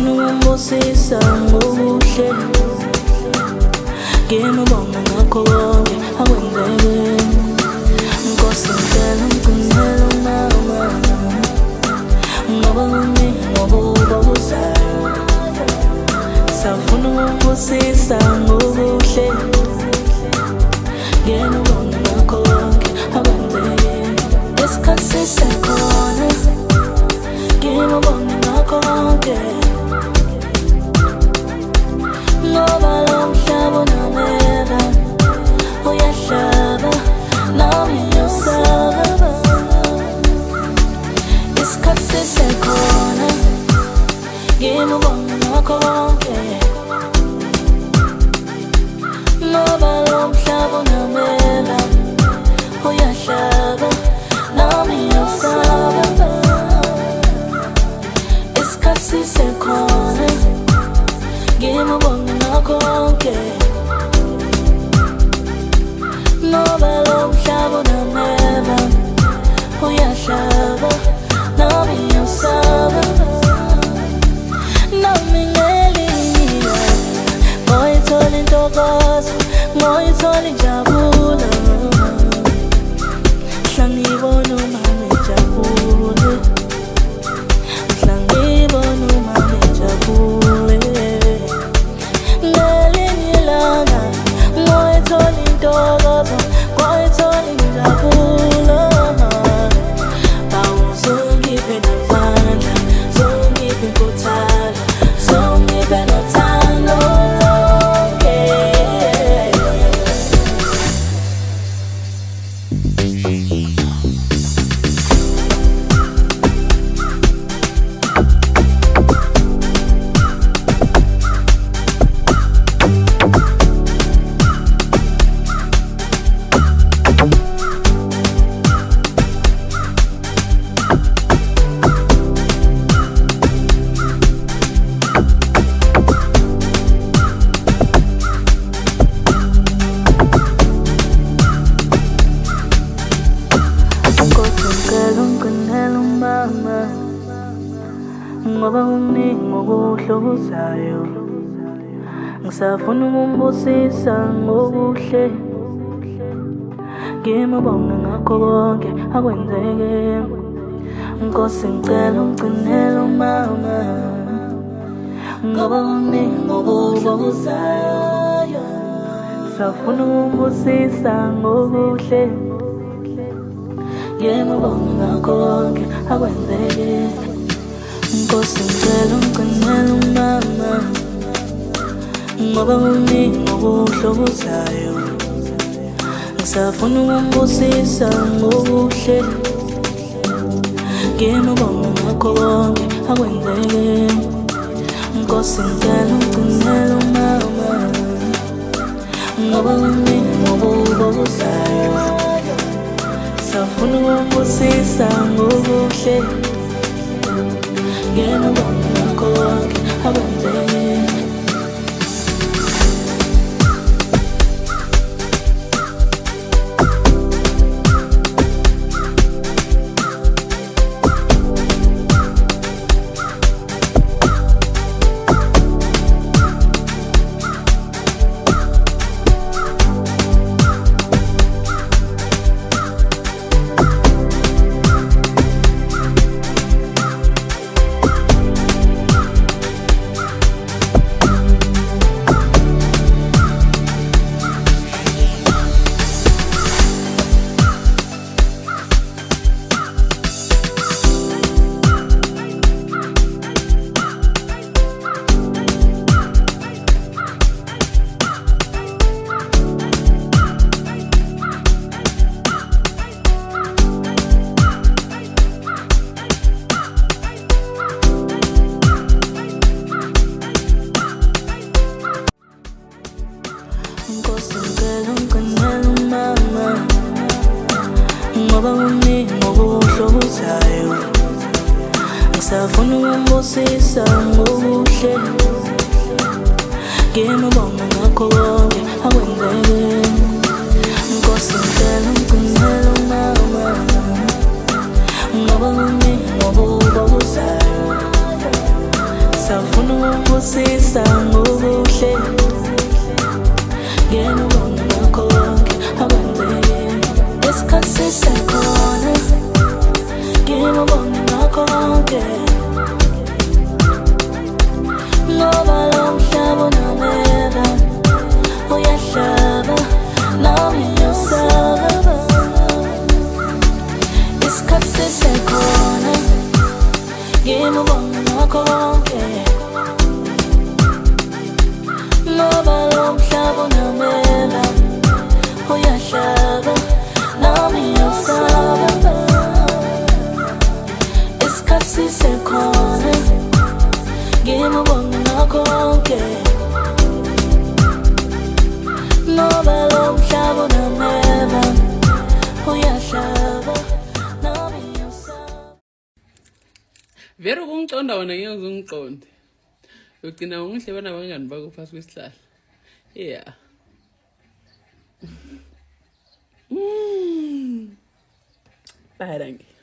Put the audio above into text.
Ngisafuna ukumbusisa ngokuhle, ngimubonge ngakho konke akwenzeke. Nkosi ngicela ungcinele umama, ngoba kuningi ngokuzayo. Ngisafuna ukumbusisa ngokuhle, ngimubonge ngakho konke akwenzeke. Isikhathi sisekhona, ngimubonge ngakho konke, ngoba lo mhlaba unameva uyahlaba, nami ngiyosaba. Isikhathi sisekhona, ngimubonge ngakho konke, ngoba lo mhlaba unameva uyahlaba, nami ngiyosaba. Isikhathi sisekhona, ngimubonge ngakho konke, ngoba lo mhlaba unameva uyahlaba, nami ngiyosaba. Nami ngelinye ngoyithola intokozo, ngoyithola injabulo, mhla ngibona umama ejabule, mhla ngibona umama ejabule. Ngelinye ilanga ngoyithola intokozo, ngoyithola injabulo. Awuzongiphe namandla, zongiphe inkuthalo, zongiphe nothando lonke. Ngoba kuningi ngokuhlokozayo, ngisafuna ukumbusisa ngokuhle, ngimubonge ngakho konke akwenzeke. Nkosi ngicela ungcinele umama, ngoba kuningi ngokuhlokozayo, ngisafuna ukumbusisa ngokuhle, ngimubonge ngakho konke akwenzeke. Nkosi ngicela ungcinele umama, ngoba kuningi ngokuhlokozayo, ngisafuna ukumbusisa ngokuhle, ngimubonge ngakho konke akwenzeke. Nkosi ngicela ungcinele umama, ngoba kuningi ngokuhlokozayo, ngisafuna ukumbusisa ngokuhle, ngimubonge ngakho konke akwenzeke. ngoba kuningi ngokuhlokozayo. Ngisafuna ukumbusisa ngokuhle, ngimubonge ngakho konke akwenzeke. Nkosi ngicela ungcinele umama, ngoba kuningi ngokuhlokozayo. Ngisafuna uyangibusisa ngobuhle ngiyabonga ngakho konke akwenzeke isikhathi sisekhona ngiyabonga ngakho konke ngoba lo mhlaba unameva uyahlaba nami ngiyosaba isikhathi sisekhona ngiyabonga ngakho konke ngoba lo mhlaba unameva uyahlaba nami ngiyosaba isikhathi sisekhona ngiyabonga ngakho konke ngoba lo mhlaba unameva uyahlaba nami ngiyosaba. Vele ukungiconda wona ngeke uzungiqonde. Ugcina ungihle nabangani bakho phasi kwesihlahla. Yeah. Bye, danke.